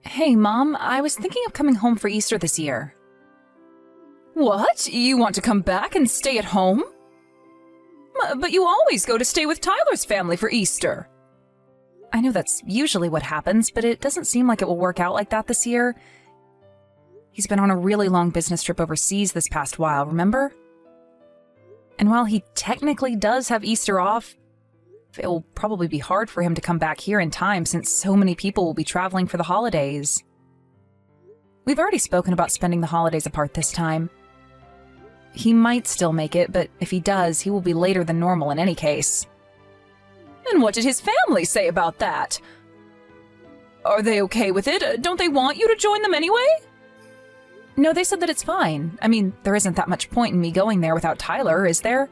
Hey, Mom, I was thinking of coming home for Easter this year. What? You want to come back and stay at home? But you always go to stay with Tyler's family for Easter. I know that's usually what happens, but it doesn't seem like it will work out like that this year. He's been on a really long business trip overseas this past while, remember? And while he technically does have Easter off, it will probably be hard for him to come back here in time since so many people will be traveling for the holidays. We've already spoken about spending the holidays apart this time. He might still make it, but if he does, he will be later than normal in any case. And what did his family say about that? Are they okay with it? Don't they want you to join them anyway? No, they said that it's fine. I mean, there isn't that much point in me going there without Tyler, is there?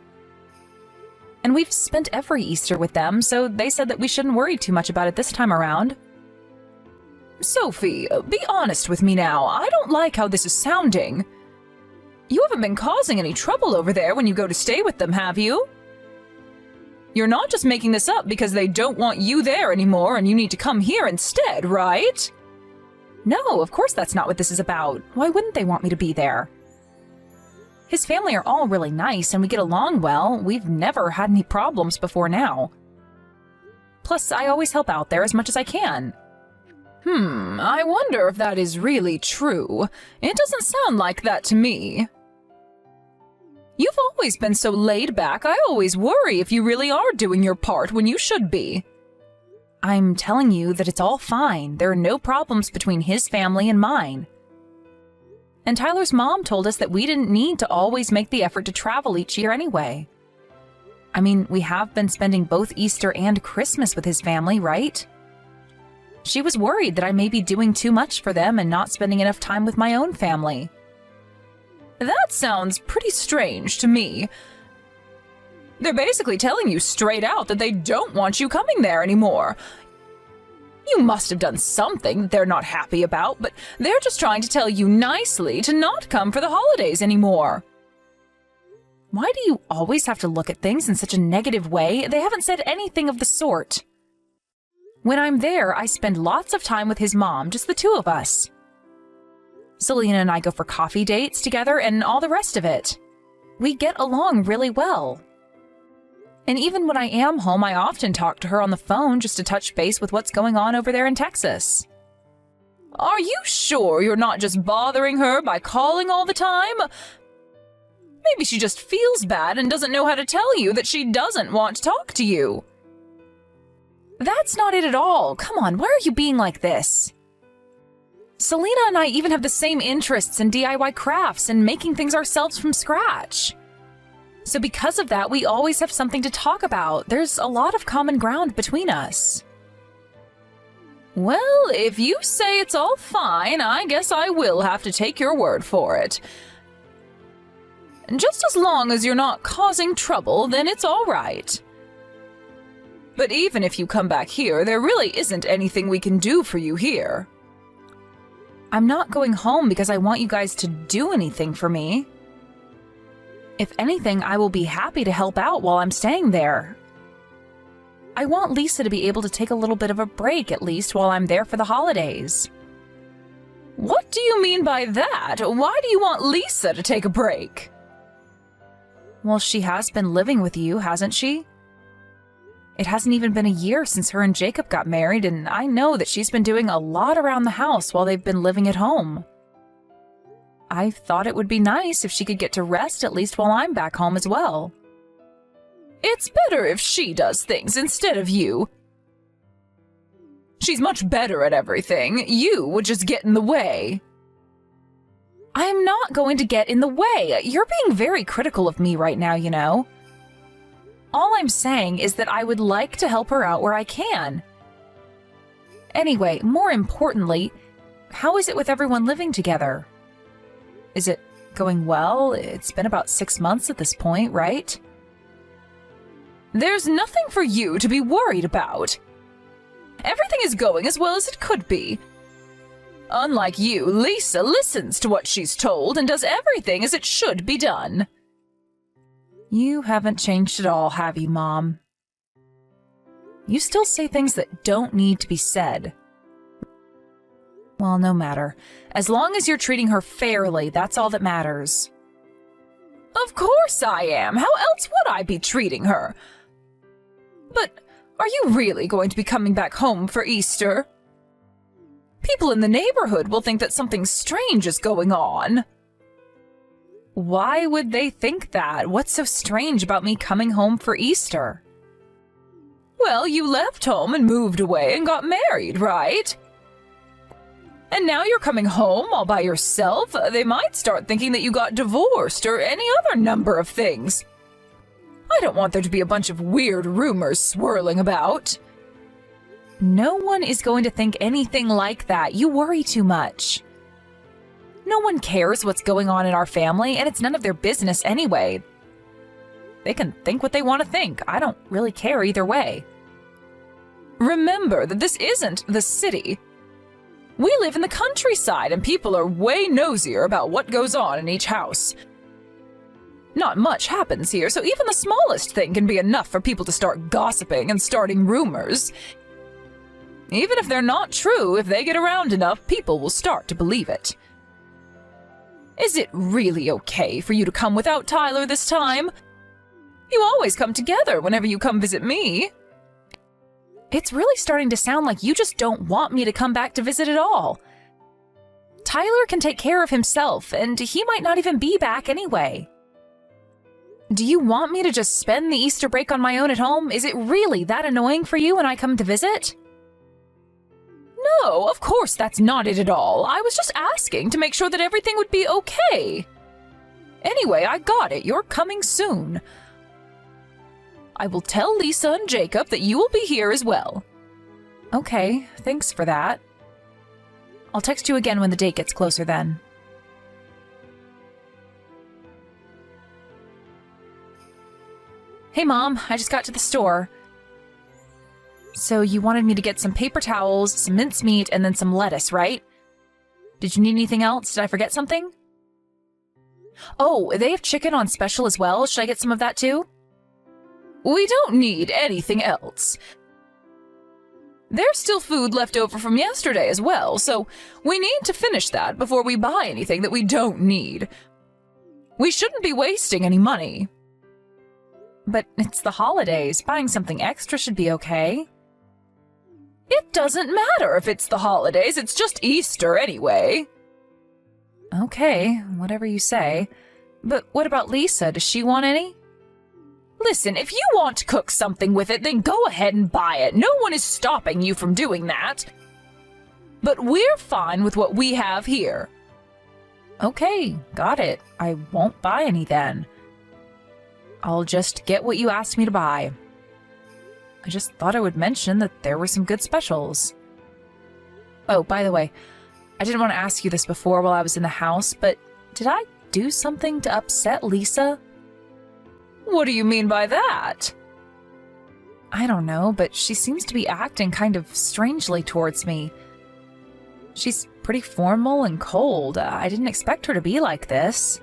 And we've spent every Easter with them, so they said that we shouldn't worry too much about it this time around. Sophie, be honest with me now. I don't like how this is sounding. You haven't been causing any trouble over there when you go to stay with them, have you? You're not just making this up because they don't want you there anymore and you need to come here instead, right? No, of course that's not what this is about. Why wouldn't they want me to be there? His family are all really nice and we get along well. We've never had any problems before now. Plus, I always help out there as much as I can. I wonder if that is really true. It doesn't sound like that to me. You've always been so laid back, I always worry if you really are doing your part when you should be. I'm telling you that it's all fine. There are no problems between his family and mine. And Tyler's mom told us that we didn't need to always make the effort to travel each year anyway. I mean, we have been spending both Easter and Christmas with his family, right? She was worried that I may be doing too much for them and not spending enough time with my own family. That sounds pretty strange to me. They're basically telling you straight out that they don't want you coming there anymore. You must have done something that they're not happy about, but they're just trying to tell you nicely to not come for the holidays anymore. Why do you always have to look at things in such a negative way? They haven't said anything of the sort. When I'm there, I spend lots of time with his mom, just the two of us. Selena and I go for coffee dates together and all the rest of it. We get along really well. And even when I am home, I often talk to her on the phone just to touch base with what's going on over there in Texas. Are you sure you're not just bothering her by calling all the time? Maybe she just feels bad and doesn't know how to tell you that she doesn't want to talk to you. That's not it at all. Come on, why are you being like this? Selena and I even have the same interests in DIY crafts and making things ourselves from scratch. So because of that, we always have something to talk about. There's a lot of common ground between us. Well, if you say it's all fine, I guess I will have to take your word for it. Just as long as you're not causing trouble, then it's all right. But even if you come back here, there really isn't anything we can do for you here. I'm not going home because I want you guys to do anything for me. If anything, I will be happy to help out while I'm staying there. I want Lisa to be able to take a little bit of a break at least while I'm there for the holidays. What do you mean by that? Why do you want Lisa to take a break? Well, she has been living with you, hasn't she? It hasn't even been a year since her and Jacob got married, and I know that she's been doing a lot around the house while they've been living at home. I thought it would be nice if she could get to rest at least while I'm back home as well. It's better if she does things instead of you. She's much better at everything. You would just get in the way. I'm not going to get in the way. You're being very critical of me right now, you know. All I'm saying is that I would like to help her out where I can. Anyway, more importantly, how is it with everyone living together? Is it going well? It's been about 6 months at this point, right? There's nothing for you to be worried about. Everything is going as well as it could be. Unlike you, Lisa listens to what she's told and does everything as it should be done. You haven't changed at all, have you, Mom? You still say things that don't need to be said. Well, no matter. As long as you're treating her fairly, that's all that matters. Of course I am. How else would I be treating her? But are you really going to be coming back home for Easter? People in the neighborhood will think that something strange is going on. Why would they think that? What's so strange about me coming home for Easter? Well, you left home and moved away and got married, right? And now you're coming home all by yourself. They might start thinking that you got divorced or any other number of things. I don't want there to be a bunch of weird rumors swirling about. No one is going to think anything like that. You worry too much. No one cares what's going on in our family, and it's none of their business anyway. They can think what they want to think. I don't really care either way. Remember that this isn't the city. We live in the countryside, and people are way nosier about what goes on in each house. Not much happens here, so even the smallest thing can be enough for people to start gossiping and starting rumors. Even if they're not true, if they get around enough, people will start to believe it. Is it really okay for you to come without Tyler this time? You always come together whenever you come visit me. It's really starting to sound like you just don't want me to come back to visit at all. Tyler can take care of himself, and he might not even be back anyway. Do you want me to just spend the Easter break on my own at home? Is it really that annoying for you when I come to visit? No, of course that's not it at all. I was just asking to make sure that everything would be okay. Anyway, I got it. You're coming soon. I will tell Lisa and Jacob that you will be here as well. Okay, thanks for that. I'll text you again when the date gets closer then. Hey Mom, I just got to the store. So you wanted me to get some paper towels, some mincemeat, and then some lettuce, right? Did you need anything else? Did I forget something? Oh, they have chicken on special as well. Should I get some of that too? We don't need anything else. There's still food left over from yesterday as well, so we need to finish that before we buy anything that we don't need. We shouldn't be wasting any money. But it's the holidays. Buying something extra should be okay. It doesn't matter if it's the holidays. It's just Easter anyway. Okay, whatever you say. But what about Lisa? Does she want any? Listen, if you want to cook something with it, then go ahead and buy it. No one is stopping you from doing that. But we're fine with what we have here. Okay, got it. I won't buy any then. I'll just get what you asked me to buy. I just thought I would mention that there were some good specials. Oh, by the way, I didn't want to ask you this before while I was in the house, but did I do something to upset Lisa? What do you mean by that? I don't know, but she seems to be acting kind of strangely towards me. She's pretty formal and cold. I didn't expect her to be like this.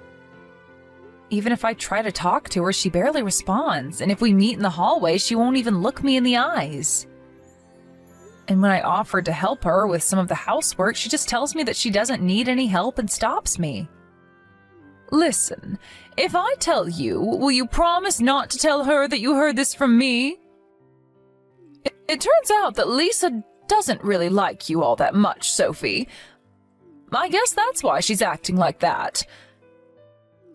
Even if I try to talk to her, she barely responds, and if we meet in the hallway, she won't even look me in the eyes. And when I offered to help her with some of the housework, she just tells me that she doesn't need any help and stops me. Listen, if I tell you, will you promise not to tell her that you heard this from me? It turns out that Lisa doesn't really like you all that much, Sophie. I guess that's why she's acting like that.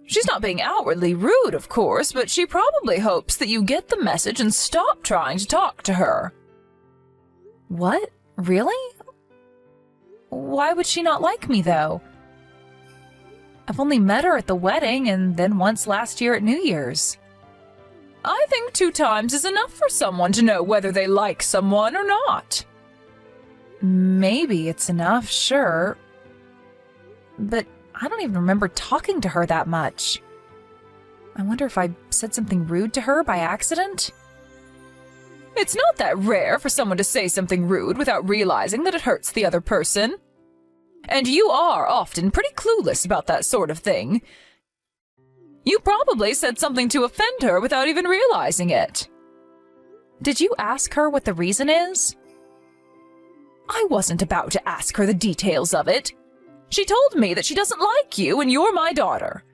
She's not being outwardly rude, of course, but she probably hopes that you get the message and stop trying to talk to her. What? Really? Why would she not like me, though? I've only met her at the wedding and then once last year at New Year's. I think 2 times is enough for someone to know whether they like someone or not. Maybe it's enough, sure. But I don't even remember talking to her that much. I wonder if I said something rude to her by accident? It's not that rare for someone to say something rude without realizing that it hurts the other person. And you are often pretty clueless about that sort of thing. You probably said something to offend her without even realizing it. Did you ask her what the reason is? I wasn't about to ask her the details of it. She told me that she doesn't like you and you're my daughter.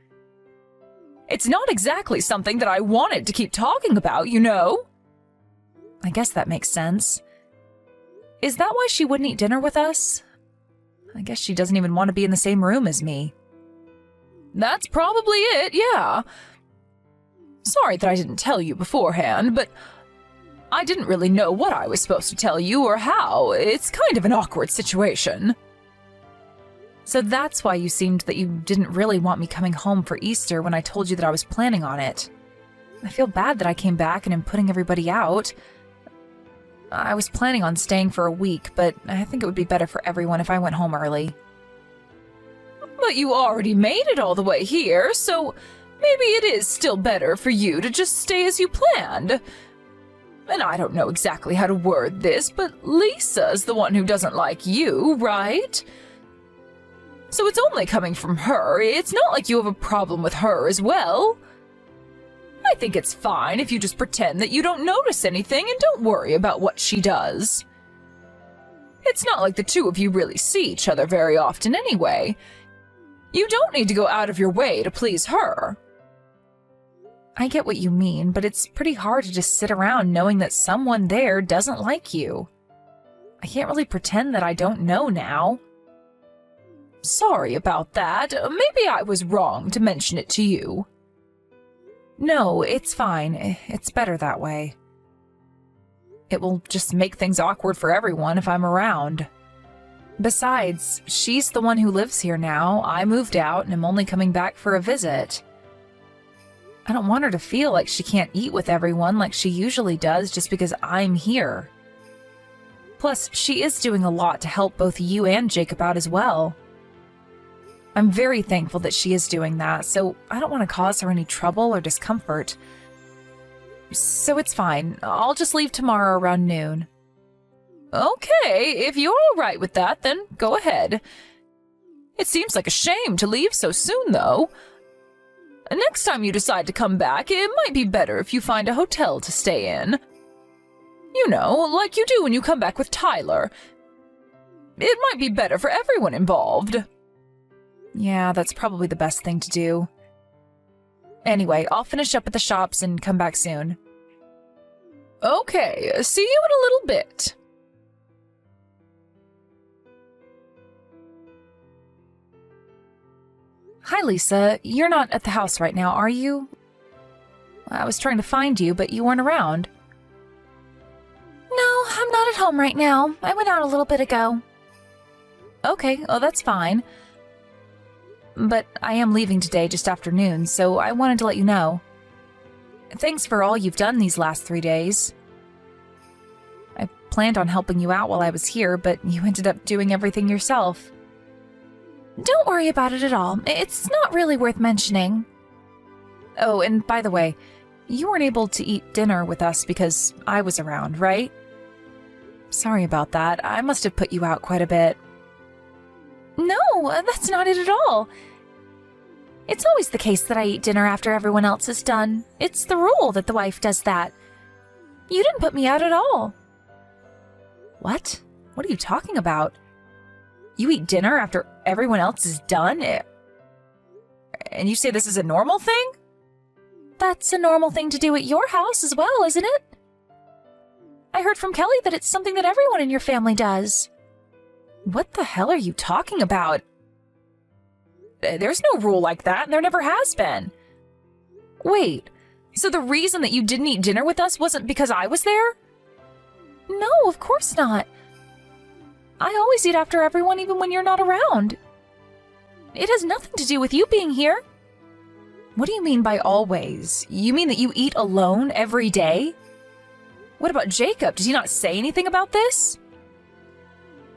It's not exactly something that I wanted to keep talking about, you know? I guess that makes sense. Is that why she wouldn't eat dinner with us? I guess she doesn't even want to be in the same room as me. That's probably it, yeah. Sorry that I didn't tell you beforehand, but I didn't really know what I was supposed to tell you or how. It's kind of an awkward situation. So that's why you seemed that you didn't really want me coming home for Easter when I told you that I was planning on it. I feel bad that I came back and am putting everybody out. I was planning on staying for a week, but I think it would be better for everyone if I went home early. But you already made it all the way here, so maybe it is still better for you to just stay as you planned. And I don't know exactly how to word this, but Lisa's the one who doesn't like you, right? So it's only coming from her. It's not like you have a problem with her as well. I think it's fine if you just pretend that you don't notice anything and don't worry about what she does. It's not like the two of you really see each other very often anyway. You don't need to go out of your way to please her. I get what you mean, but it's pretty hard to just sit around knowing that someone there doesn't like you. I can't really pretend that I don't know now. Sorry about that. Maybe I was wrong to mention it to you. No, it's fine. It's better that way. It will just make things awkward for everyone if I'm around. Besides, she's the one who lives here now. I moved out and am only coming back for a visit. I don't want her to feel like she can't eat with everyone like she usually does just because I'm here. Plus, she is doing a lot to help both you and Jacob out as well. I'm very thankful that she is doing that, so I don't want to cause her any trouble or discomfort. So it's fine. I'll just leave tomorrow around noon. Okay, if you're all right with that, then go ahead. It seems like a shame to leave so soon, though. Next time you decide to come back, it might be better if you find a hotel to stay in. You know, like you do when you come back with Tyler. It might be better for everyone involved. Yeah, that's probably the best thing to do. Anyway, I'll finish up at the shops and come back soon. Okay, see you in a little bit. Hi, Lisa. You're not at the house right now, are you? I was trying to find you, but you weren't around. No, I'm not at home right now. I went out a little bit ago. Okay, well, that's fine. But I am leaving today just after noon, so I wanted to let you know. Thanks for all you've done these last 3 days. I planned on helping you out while I was here, but you ended up doing everything yourself. Don't worry about it at all. It's not really worth mentioning. Oh, and by the way, you weren't able to eat dinner with us because I was around, right? Sorry about that. I must have put you out quite a bit. No, that's not it at all. It's always the case that I eat dinner after everyone else is done. It's the rule that the wife does that. You didn't put me out at all. What? What are you talking about? You eat dinner after everyone else is done? And you say this is a normal thing? That's a normal thing to do at your house as well, isn't it? I heard from Kelly that it's something that everyone in your family does. What the hell are you talking about? There's no rule like that, and there never has been. Wait, so the reason that you didn't eat dinner with us wasn't because I was there? No, of course not. I always eat after everyone even when you're not around. It has nothing to do with you being here. What do you mean by always? You mean that you eat alone every day? What about Jacob? Did he not say anything about this?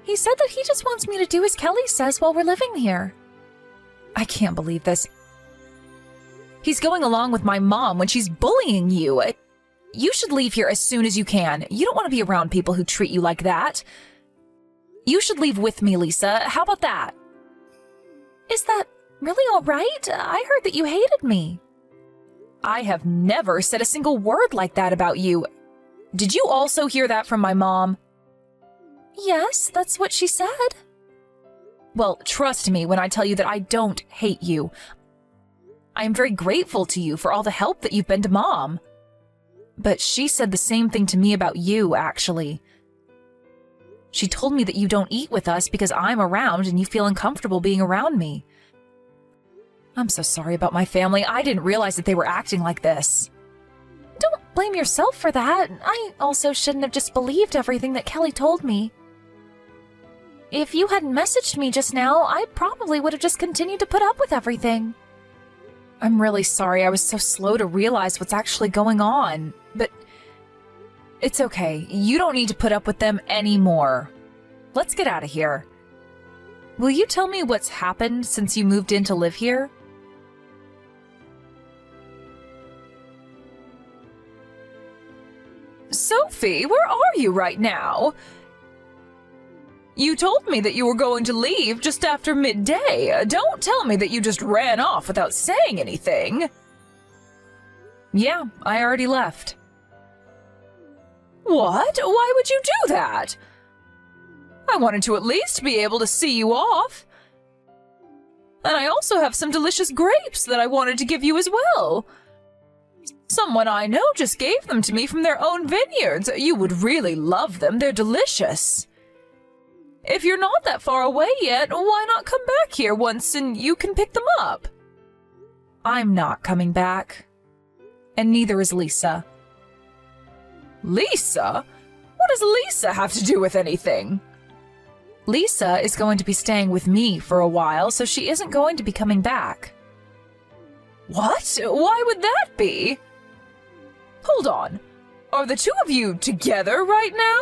He said that he just wants me to do as Kelly says while we're living here. I can't believe this. He's going along with my mom when she's bullying you. You should leave here as soon as you can. You don't want to be around people who treat you like that. You should leave with me, Lisa. How about that? Is that really all right? I heard that you hated me. I have never said a single word like that about you. Did you also hear that from my mom? Yes, that's what she said. Well, trust me when I tell you that I don't hate you. I am very grateful to you for all the help that you've been to Mom. But she said the same thing to me about you, actually. She told me that you don't eat with us because I'm around and you feel uncomfortable being around me. I'm so sorry about my family. I didn't realize that they were acting like this. Don't blame yourself for that. I also shouldn't have just believed everything that Kelly told me. If you hadn't messaged me just now, I probably would have just continued to put up with everything. I'm really sorry I was so slow to realize what's actually going on, but it's okay. You don't need to put up with them anymore. Let's get out of here. Will you tell me what's happened since you moved in to live here? Sophie, where are you right now? You told me that you were going to leave just after midday. Don't tell me that you just ran off without saying anything. Yeah, I already left. What? Why would you do that? I wanted to at least be able to see you off. And I also have some delicious grapes that I wanted to give you as well. Someone I know just gave them to me from their own vineyards. You would really love them. They're delicious. If you're not that far away yet, why not come back here once and you can pick them up? I'm not coming back. And neither is Lisa. Lisa? What does Lisa have to do with anything? Lisa is going to be staying with me for a while, so she isn't going to be coming back. What? Why would that be? Hold on. Are the two of you together right now?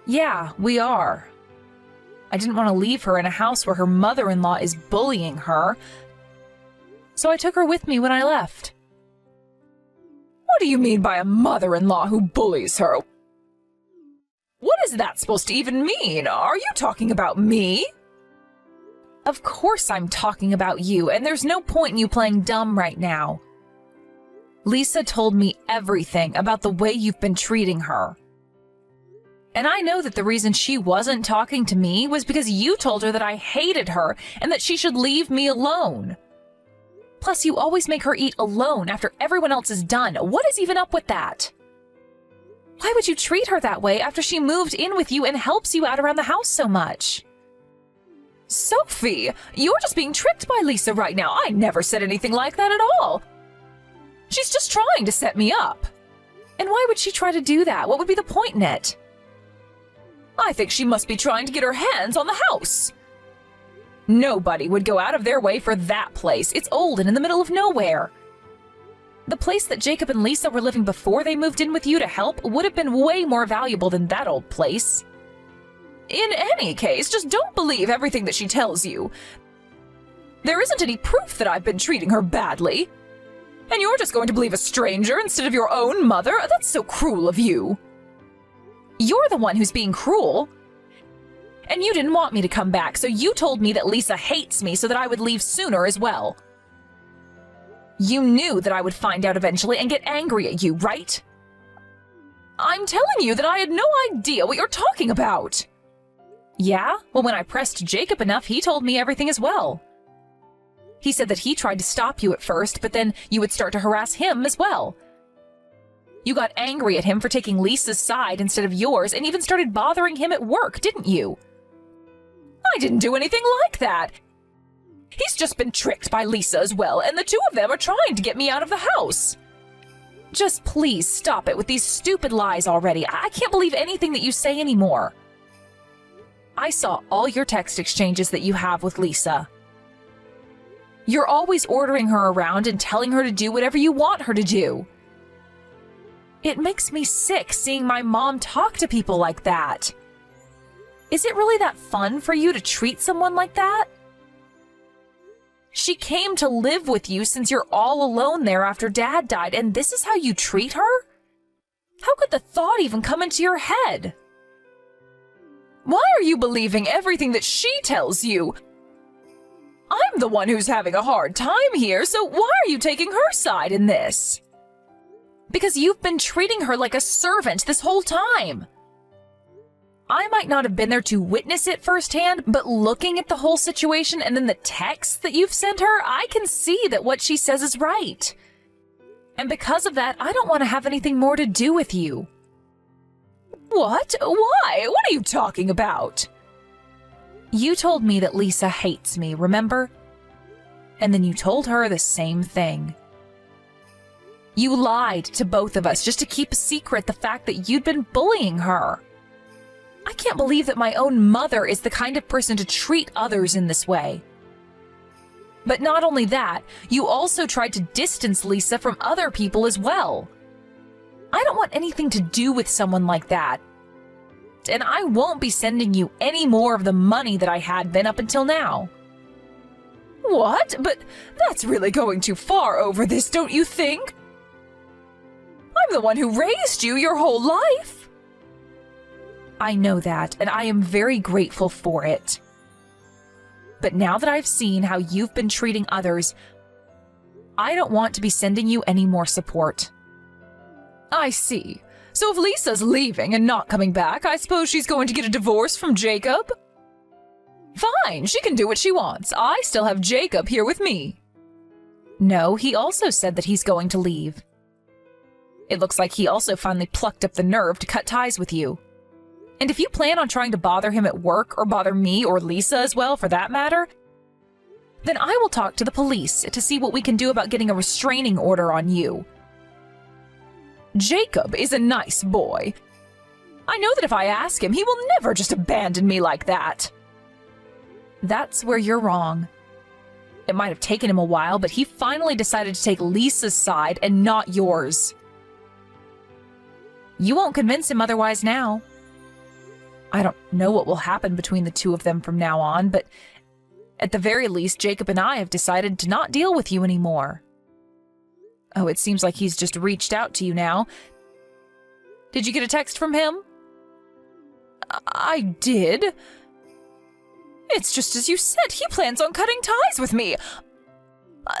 Yeah, we are. I didn't want to leave her in a house where her mother-in-law is bullying her, so I took her with me when I left. What do you mean by a mother-in-law who bullies her? What is that supposed to even mean? Are you talking about me? Of course I'm talking about you, and there's no point in you playing dumb right now. Lisa told me everything about the way you've been treating her. And I know that the reason she wasn't talking to me was because you told her that I hated her and that she should leave me alone. Plus, you always make her eat alone after everyone else is done. What is even up with that? Why would you treat her that way after she moved in with you and helps you out around the house so much? Sophie, you're just being tricked by Lisa right now. I never said anything like that at all. She's just trying to set me up. And why would she try to do that? What would be the point in it? I think she must be trying to get her hands on the house. Nobody would go out of their way for that place. It's old and in the middle of nowhere. The place that Jacob and Lisa were living before they moved in with you to help would have been way more valuable than that old place. In any case, just don't believe everything that she tells you. There isn't any proof that I've been treating her badly. And you're just going to believe a stranger instead of your own mother? That's so cruel of you. You're the one who's being cruel. And you didn't want me to come back, so you told me that Lisa hates me so that I would leave sooner as well. You knew that I would find out eventually and get angry at you, right? I'm telling you that I had no idea what you're talking about. Yeah? Well, when I pressed Jacob enough, he told me everything as well. He said that he tried to stop you at first, but then you would start to harass him as well. You got angry at him for taking Lisa's side instead of yours and even started bothering him at work, didn't you? I didn't do anything like that. He's just been tricked by Lisa as well, and the two of them are trying to get me out of the house. Just please stop it with these stupid lies already. I can't believe anything that you say anymore. I saw all your text exchanges that you have with Lisa. You're always ordering her around and telling her to do whatever you want her to do. It makes me sick seeing my mom talk to people like that. Is it really that fun for you to treat someone like that? She came to live with you since you're all alone there after Dad died, and this is how you treat her? How could the thought even come into your head? Why are you believing everything that she tells you? I'm the one who's having a hard time here, so why are you taking her side in this? Because you've been treating her like a servant this whole time. I might not have been there to witness it firsthand, but looking at the whole situation and then the texts that you've sent her, I can see that what she says is right. And because of that, I don't want to have anything more to do with you. What? Why? What are you talking about? You told me that Lisa hates me, remember? And then you told her the same thing. You lied to both of us just to keep a secret the fact that you'd been bullying her. I can't believe that my own mother is the kind of person to treat others in this way. But not only that, you also tried to distance Lisa from other people as well. I don't want anything to do with someone like that. And I won't be sending you any more of the money that I had been up until now. What? But that's really going too far over this, don't you think? I'm the one who raised you your whole life. I know that, and I am very grateful for it. But now that I've seen how you've been treating others, I don't want to be sending you any more support. I see. So if Lisa's leaving and not coming back, I suppose she's going to get a divorce from Jacob? Fine, she can do what she wants. I still have Jacob here with me. No, he also said that he's going to leave. It looks like he also finally plucked up the nerve to cut ties with you. And if you plan on trying to bother him at work, or bother me or Lisa as well for that matter, then I will talk to the police to see what we can do about getting a restraining order on you. Jacob is a nice boy. I know that if I ask him, he will never just abandon me like that. That's where you're wrong. It might have taken him a while, but he finally decided to take Lisa's side and not yours. You won't convince him otherwise now. I don't know what will happen between the two of them from now on, but at the very least, Jacob and I have decided to not deal with you anymore. Oh, it seems like he's just reached out to you now. Did you get a text from him? I did. It's just as you said, he plans on cutting ties with me.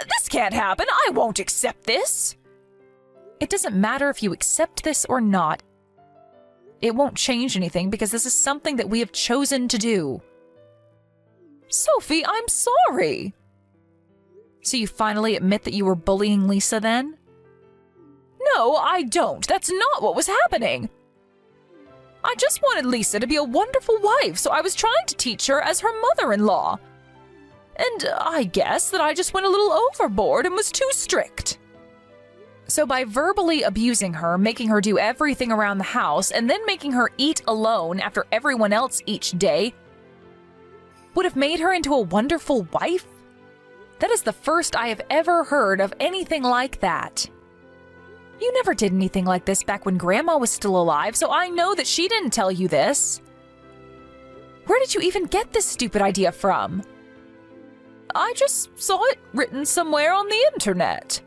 This can't happen. I won't accept this. It doesn't matter if you accept this or not. It won't change anything because this is something that we have chosen to do. Sophie, I'm sorry. So you finally admit that you were bullying Lisa then? No, I don't. That's not what was happening. I just wanted Lisa to be a wonderful wife, so I was trying to teach her as her mother-in-law. And I guess that I just went a little overboard and was too strict. So by verbally abusing her, making her do everything around the house, and then making her eat alone after everyone else each day, would have made her into a wonderful wife? That is the first I have ever heard of anything like that. You never did anything like this back when Grandma was still alive, so I know that she didn't tell you this. Where did you even get this stupid idea from? I just saw it written somewhere on the internet.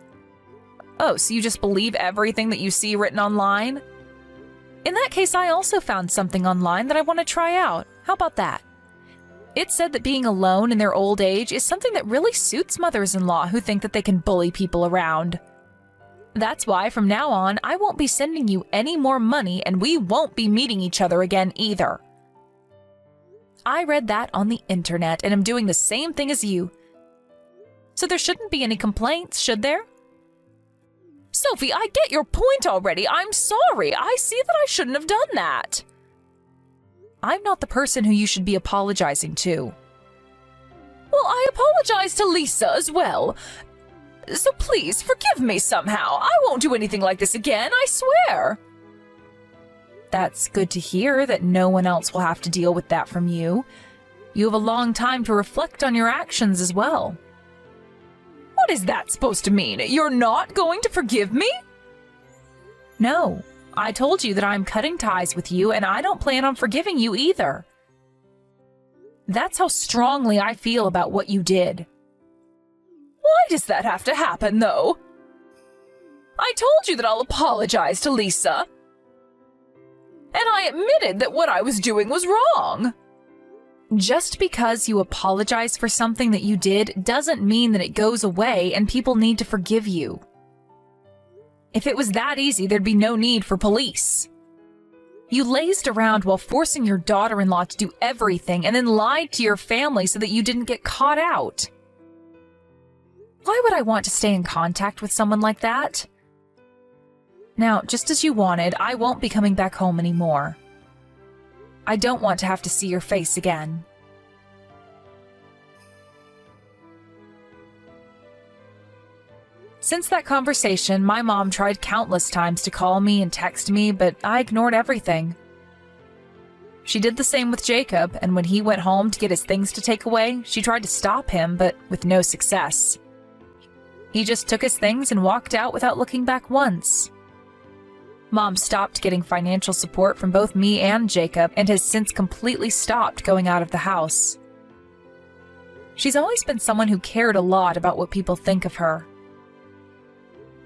Oh, so you just believe everything that you see written online? In that case, I also found something online that I want to try out. How about that? It said that being alone in their old age is something that really suits mothers-in-law who think that they can bully people around. That's why from now on, I won't be sending you any more money and we won't be meeting each other again either. I read that on the internet and am doing the same thing as you. So there shouldn't be any complaints, should there? Sophie, I get your point already. I'm sorry. I see that I shouldn't have done that. I'm not the person who you should be apologizing to. Well, I apologize to Lisa as well. So please, forgive me somehow. I won't do anything like this again, I swear. That's good to hear that no one else will have to deal with that from you. You have a long time to reflect on your actions as well. What is that supposed to mean? You're not going to forgive me? No, I told you that I'm cutting ties with you and I don't plan on forgiving you either. That's how strongly I feel about what you did. Why does that have to happen, though? I told you that I'll apologize to Lisa. And I admitted that what I was doing was wrong. Just because you apologize for something that you did doesn't mean that it goes away and people need to forgive you. If it was that easy, there'd be no need for police. You lazed around while forcing your daughter-in-law to do everything and then lied to your family so that you didn't get caught out. Why would I want to stay in contact with someone like that? Now, just as you wanted, I won't be coming back home anymore. I don't want to have to see your face again. Since that conversation, my mom tried countless times to call me and text me, but I ignored everything. She did the same with Jacob, and when he went home to get his things to take away, she tried to stop him, but with no success. He just took his things and walked out without looking back once. Mom stopped getting financial support from both me and Jacob and has since completely stopped going out of the house. She's always been someone who cared a lot about what people think of her.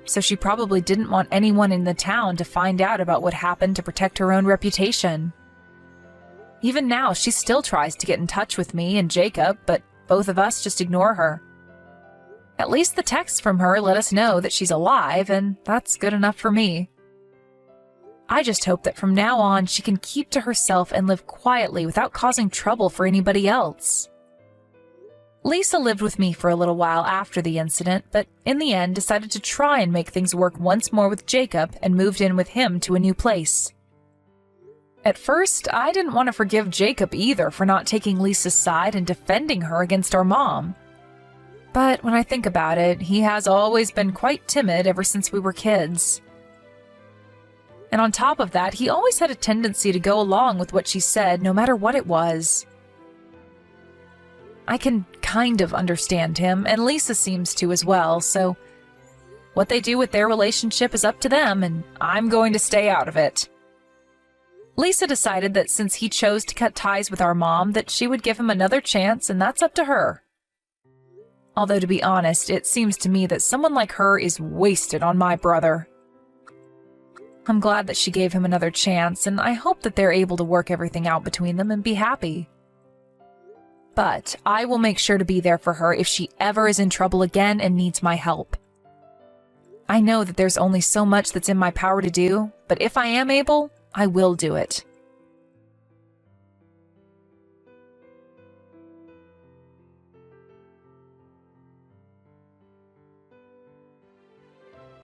So she probably didn't want anyone in the town to find out about what happened to protect her own reputation. Even now, she still tries to get in touch with me and Jacob, but both of us just ignore her. At least the texts from her let us know that she's alive, and that's good enough for me. I just hope that from now on she can keep to herself and live quietly without causing trouble for anybody else. Lisa lived with me for a little while after the incident, but in the end decided to try and make things work once more with Jacob and moved in with him to a new place. At first, I didn't want to forgive Jacob either for not taking Lisa's side and defending her against our mom. But when I think about it, he has always been quite timid ever since we were kids. And on top of that, he always had a tendency to go along with what she said, no matter what it was. I can kind of understand him, and Lisa seems to as well, so what they do with their relationship is up to them, and I'm going to stay out of it. Lisa decided that since he chose to cut ties with our mom, that she would give him another chance, and that's up to her. Although, to be honest, it seems to me that someone like her is wasted on my brother. I'm glad that she gave him another chance, and I hope that they're able to work everything out between them and be happy. But I will make sure to be there for her if she ever is in trouble again and needs my help. I know that there's only so much that's in my power to do, but if I am able, I will do it.